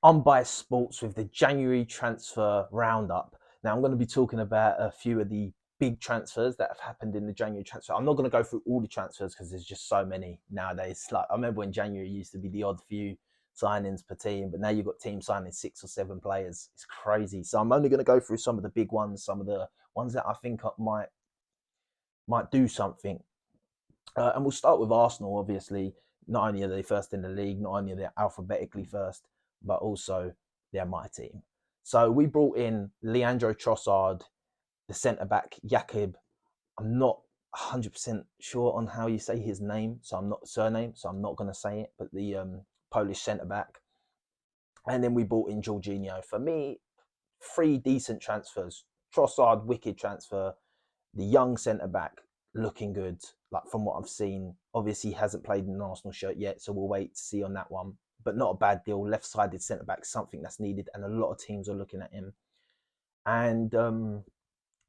Unbiased Sports with the January transfer roundup. Now, I'm going to be talking about a few of the big transfers that have happened in the January transfer. I'm not going to go through all the transfers because there's just so many nowadays. Like, I remember when January used to be the odd few signings per team, but now you've got teams signing 6 or 7 players. It's crazy. So I'm only going to go through some of the big ones, some of the ones that I think might do something. And we'll start with Arsenal, obviously. Not only are they first in the league, not only are they alphabetically first, but also they're my team. So we brought in Leandro Trossard, the centre back, Jakub. I'm not 100% sure on how you say his name, so I'm not going to say it, but the Polish centre back. And then we brought in Jorginho. For me, 3 decent transfers. Trossard, wicked transfer. The young centre back, looking good, like from what I've seen. Obviously, he hasn't played in an Arsenal shirt yet, so we'll wait to see on that one. But not a bad deal. Left-sided centre back, something that's needed, and a lot of teams are looking at him. And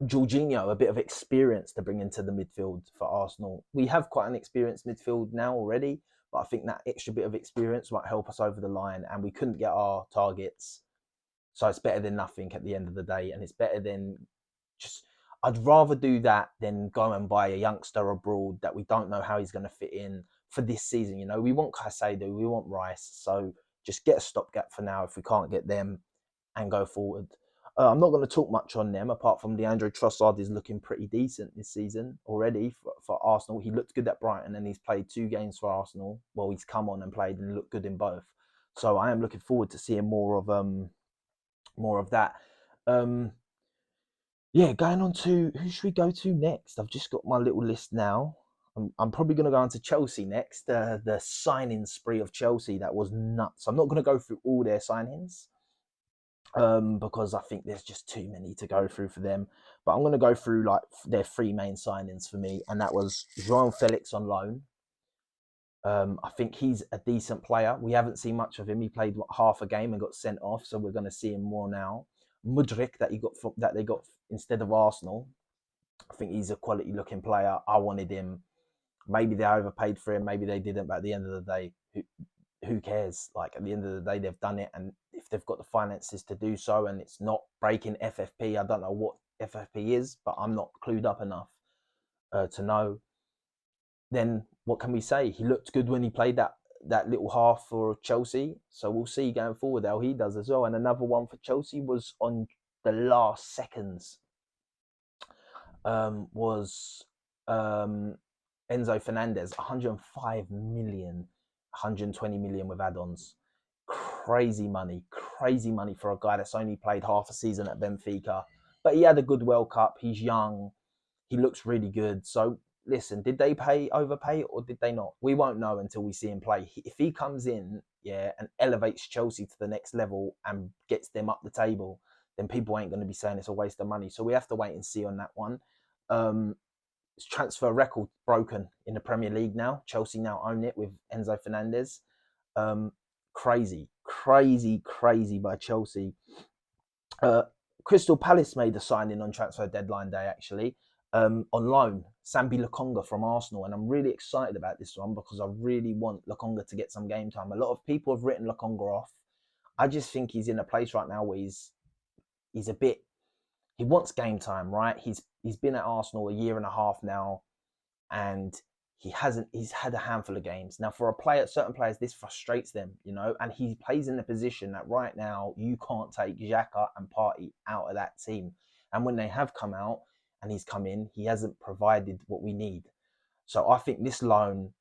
Jorginho, a bit of experience to bring into the midfield for Arsenal. We have quite an experienced midfield now already, but I think that extra bit of experience might help us over the line. And we couldn't get our targets, so it's better than nothing at the end of the day, and it's better than just. I'd rather do that than go and buy a youngster abroad that we don't know how he's going to fit in for this season. You know, we want Caicedo, we want Rice, so just get a stopgap for now if we can't get them and go forward. I'm not going to talk much on them apart from Leandro Trossard is looking pretty decent this season already for Arsenal. He looked good at Brighton and he's played 2 games for Arsenal. Well, he's come on and played and looked good in both. So I am looking forward to seeing more of that. Yeah, going on to who should we go to next? I've just got my little list now. I'm probably going to go on to Chelsea next. The signing spree of Chelsea, that was nuts. I'm not going to go through all their signings because I think there's just too many to go through for them. But I'm going to go through like their 3 main signings for me, and that was Joao Felix on loan. I think he's a decent player. We haven't seen much of him. He played half a game and got sent off, so we're going to see him more now. Mudryk that they got instead of Arsenal. I think he's a quality looking player. I wanted him. Maybe they overpaid for him. Maybe they didn't. But at the end of the day, who cares? Like at the end of the day, they've done it, and if they've got the finances to do so, and it's not breaking FFP, I don't know what FFP is, but I'm not clued up enough to know. Then what can we say? He looked good when he played that little half for Chelsea. So we'll see going forward how he does as well. And another one for Chelsea was on the last seconds. Was Enzo Fernandez, 105 million, 120 million with add-ons. Crazy money for a guy that's only played half a season at Benfica. But he had a good World Cup. He's young. He looks really good. So listen, did they overpay or did they not? We won't know until we see him play. If he comes in, and elevates Chelsea to the next level and gets them up the table, then people ain't going to be saying it's a waste of money. So we have to wait and see on that one. It's transfer record broken in the Premier League now. Chelsea now own it with Enzo Fernandez. Crazy by Chelsea. Crystal Palace made a signing on transfer deadline day, actually, on loan, Sambi Lokonga from Arsenal. And I'm really excited about this one because I really want Lokonga to get some game time. A lot of people have written Lokonga off. I just think he's in a place right now where he's a bit, he wants game time, right? He's been at Arsenal a year and a half now, and he's had a handful of games. Now, for certain players, this frustrates them, and he plays in the position that right now you can't take Xhaka and Partey out of that team. And when they have come out and he's come in, he hasn't provided what we need. So I think this loan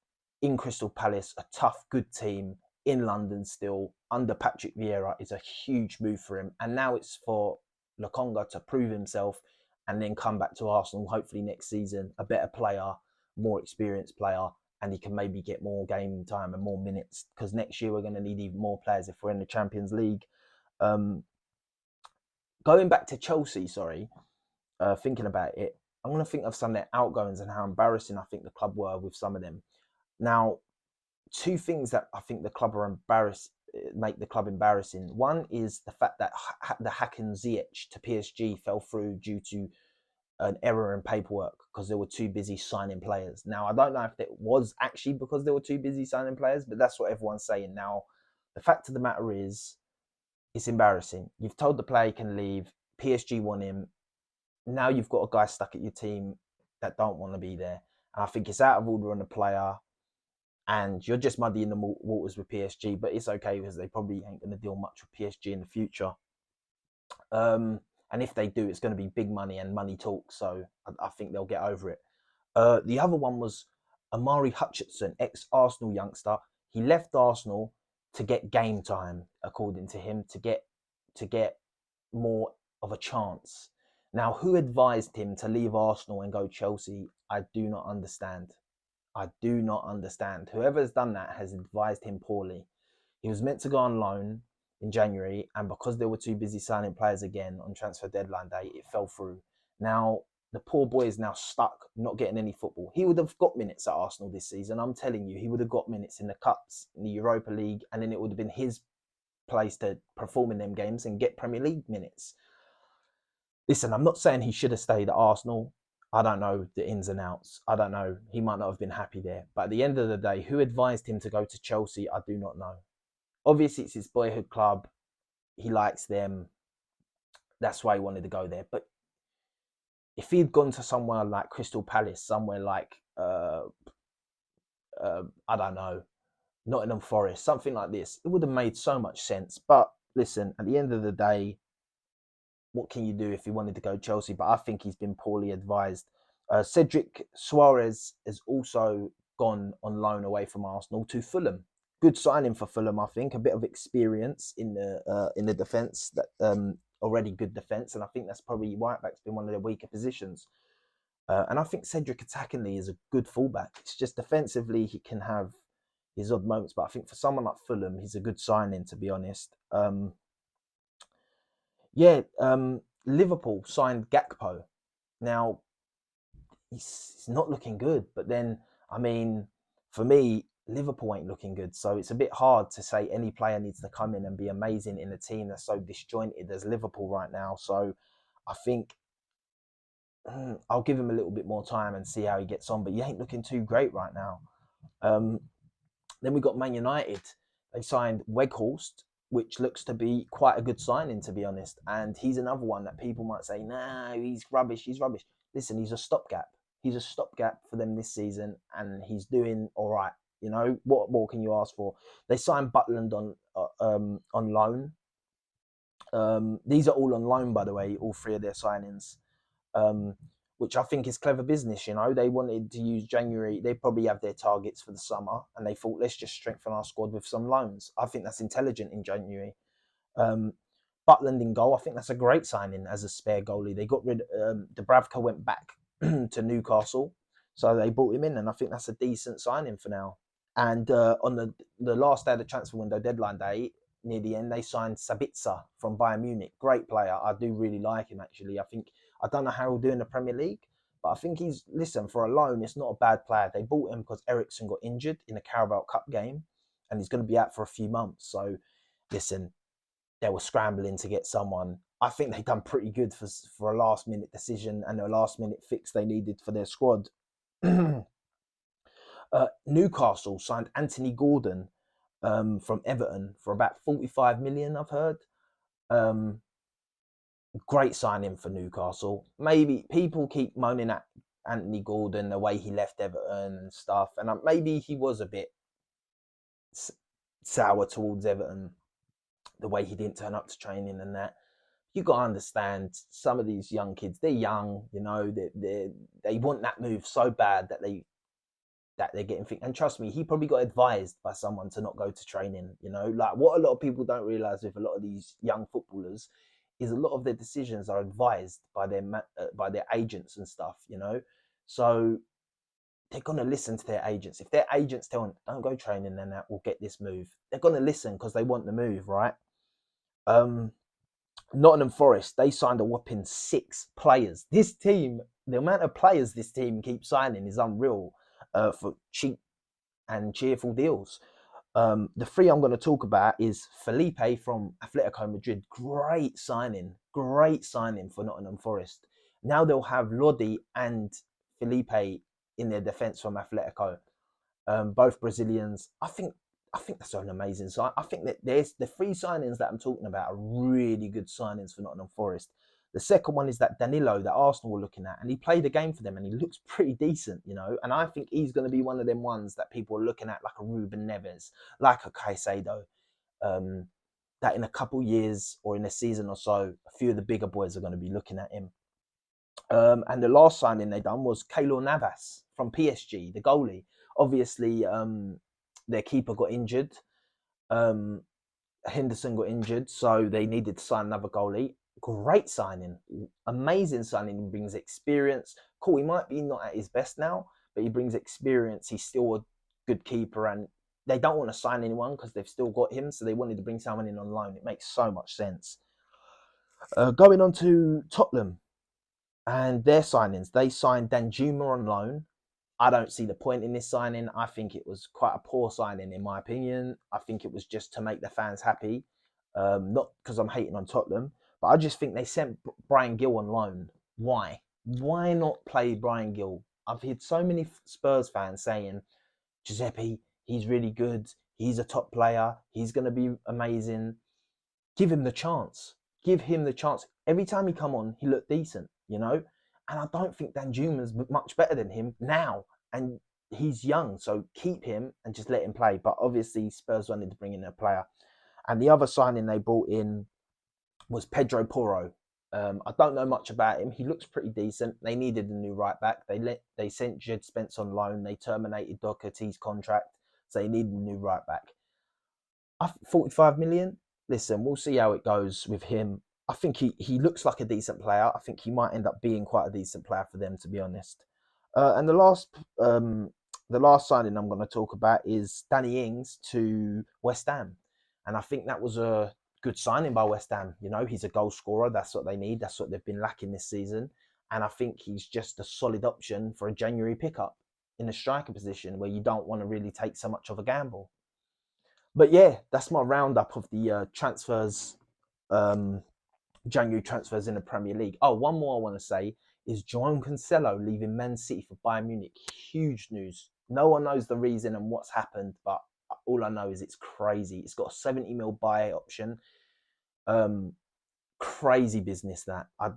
in Crystal Palace, a tough, good team in London still, under Patrick Vieira, is a huge move for him. And now it's for Lokonga to prove himself and then come back to Arsenal, hopefully next season, a better player, more experienced player, and he can maybe get more game time and more minutes, because next year we're going to need even more players if we're in the Champions League. Going back to Chelsea, thinking about it, I'm going to think of some of their outgoings and how embarrassing I think the club were with some of them. Now, 2 things that I think the club are make the club embarrassing. One is the fact that the Hakan Ziyech to PSG fell through due to an error in paperwork because they were too busy signing players. Now, I don't know if it was actually because they were too busy signing players, but that's what everyone's saying. Now, the fact of the matter is, It's embarrassing. You've told the player he can leave. PSG want him. Now you've got a guy stuck at your team that don't want to be there. And I think it's out of order on the player. And you're just muddying the waters with PSG, but it's okay because they probably ain't going to deal much with PSG in the future. And if they do, it's going to be big money and money talks. So I think they'll get over it. The other one was Amari Hutchinson, ex-Arsenal youngster. He left Arsenal to get game time, according to him, to get more of a chance. Now, who advised him to leave Arsenal and go Chelsea? I do not understand. I do not understand. Whoever has done that has advised him poorly. He was meant to go on loan in January, and because they were too busy signing players again on transfer deadline day, it fell through. Now, the poor boy is now stuck, not getting any football. He would have got minutes at Arsenal this season. I'm telling you, he would have got minutes in the Cups, in the Europa League, and then it would have been his place to perform in them games and get Premier League minutes. Listen, I'm not saying he should have stayed at Arsenal. I don't know the ins and outs. I don't know. He might not have been happy there. But at the end of the day, who advised him to go to Chelsea? I do not know. Obviously, it's his boyhood club. He likes them. That's why he wanted to go there. But if he'd gone to somewhere like Crystal Palace, somewhere like, I don't know, Nottingham Forest, something like this, it would have made so much sense. But listen, at the end of the day, what can you do if he wanted to go Chelsea? But I think he's been poorly advised. Cedric Suarez has also gone on loan away from Arsenal to Fulham. Good signing for Fulham, I think. A bit of experience in the defence, that already good defence, and I think that's probably right back's been one of their weaker positions. And I think Cedric attackingly is a good fullback. It's just defensively he can have his odd moments, but I think for someone like Fulham, he's a good signing, to be honest. Liverpool signed Gakpo. Now, he's not looking good, but then, I mean, for me, Liverpool ain't looking good. So it's a bit hard to say any player needs to come in and be amazing in a team that's so disjointed as Liverpool right now. So I think I'll give him a little bit more time and see how he gets on, but he ain't looking too great right now. Then we got Man United. They signed Weghorst, which looks to be quite a good signing, to be honest. And he's another one that people might say, nah, he's rubbish, he's rubbish. Listen, he's a stopgap. He's a stopgap for them this season, and he's doing all right. You know, what more can you ask for? They signed Butland on loan. These are all on loan, by the way, all three of their signings, which I think is clever business. You know, they wanted to use January. They probably have their targets for the summer, and they thought, let's just strengthen our squad with some loans. I think that's intelligent in January. Butland in goal, I think that's a great signing as a spare goalie. They got rid of Dubravka, went back to Newcastle, so they brought him in, and I think that's a decent signing for now. And on the last day of the transfer window, deadline day, near the end, they signed Sabitzer from Bayern Munich. Great player. I do really like him, actually. I don't know how he'll do in the Premier League, but I think for a loan, it's not a bad player. They bought him because Ericsson got injured in a Carabao Cup game, and he's going to be out for a few months. So, listen, they were scrambling to get someone. I think they've done pretty good for a last-minute decision and a last-minute fix they needed for their squad. Newcastle signed Anthony Gordon from Everton for about 45 million, I've heard. Great signing for Newcastle. Maybe people keep moaning at Anthony Gordon, the way he left Everton and stuff, and maybe he was a bit sour towards Everton, the way he didn't turn up to training and that. You got to understand, some of these young kids, they're young, you know, they want that move so bad that they're getting things. And trust me, he probably got advised by someone to not go to training. You know, like what a lot of people don't realize with a lot of these young footballers is a lot of their decisions are advised by their agents and stuff. You know, so they're gonna listen to their agents. If their agents tell them don't go training, then that will get this move. They're gonna listen because they want the move, right? Nottingham Forest, they signed a whopping 6 players. This team, the amount of players this team keeps signing is unreal. For cheap and cheerful deals. The 3 I'm going to talk about is Felipe from Atletico Madrid. Great signing for Nottingham Forest. Now they'll have Lodi and Felipe in their defence from Atletico. Both Brazilians. I think I think that's an amazing sign. I think that there's the three signings that I'm talking about are really good signings for Nottingham Forest. The second one is that Danilo that Arsenal were looking at, and he played a game for them, and he looks pretty decent, you know. And I think he's going to be one of them ones that people are looking at, like a Ruben Neves, like a Caicedo. That in a couple years or in a season or so, a few of the bigger boys are going to be looking at him. And the last signing they done was Keylor Navas from PSG, the goalie. Obviously, their keeper got injured. Henderson got injured, so they needed to sign another goalie. Great signing, amazing signing. He brings experience. Cool, he might be not at his best now, but he brings experience. He's still a good keeper, and they don't want to sign anyone because they've still got him, so they wanted to bring someone in on loan. It makes so much sense. Going on to Tottenham and their signings, they signed Danjuma on loan. I don't see the point in this signing. I think it was quite a poor signing, in my opinion. I think it was just to make the fans happy, not because I'm hating on Tottenham, but I just think they sent Brian Gill on loan. Why? Why not play Brian Gill? I've heard so many Spurs fans saying, Giuseppe, he's really good. He's a top player. He's going to be amazing. Give him the chance. Give him the chance. Every time he come on, he looked decent, you know? And I don't think Danjuma's much better than him now. And he's young, so keep him and just let him play. But obviously, Spurs wanted to bring in a player. And the other signing they brought in was Pedro Porro. I don't know much about him. He looks pretty decent. They needed a new right back. They sent Jed Spence on loan. They terminated Doherty's contract, so they needed a new right back. 45 million. Listen, we'll see how it goes with him. I think he looks like a decent player. I think he might end up being quite a decent player for them, to be honest. And the last signing I'm going to talk about is Danny Ings to West Ham, and I think that was a good signing by West Ham. You know, he's a goal scorer. That's what they need. That's what they've been lacking this season, and I think he's just a solid option for a January pickup in a striker position where you don't want to really take so much of a gamble. But yeah, that's my roundup of the transfers, January transfers in the Premier League. Oh, one more I want to say is João Cancelo leaving Man City for Bayern Munich. Huge news. No one knows the reason and what's happened, but all I know is it's crazy. It's got a 70 mil buy option. Crazy business that I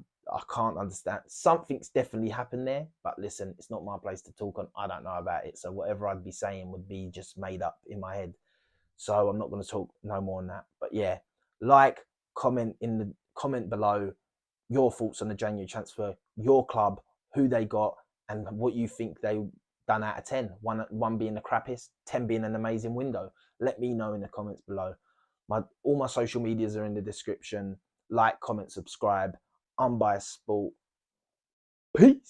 can't understand. Something's definitely happened there, but listen, it's not my place to talk on. I don't know about it, so whatever I'd be saying would be just made up in my head. So I'm not going to talk no more on that. But yeah, comment in the comment below your thoughts on the January transfer, your club, who they got, and what you think they done out of 10. One being the crappiest, 10 being an amazing window. Let me know in the comments below. All my social medias are in the description. Like, comment, subscribe. Unbiased Sport. Peace.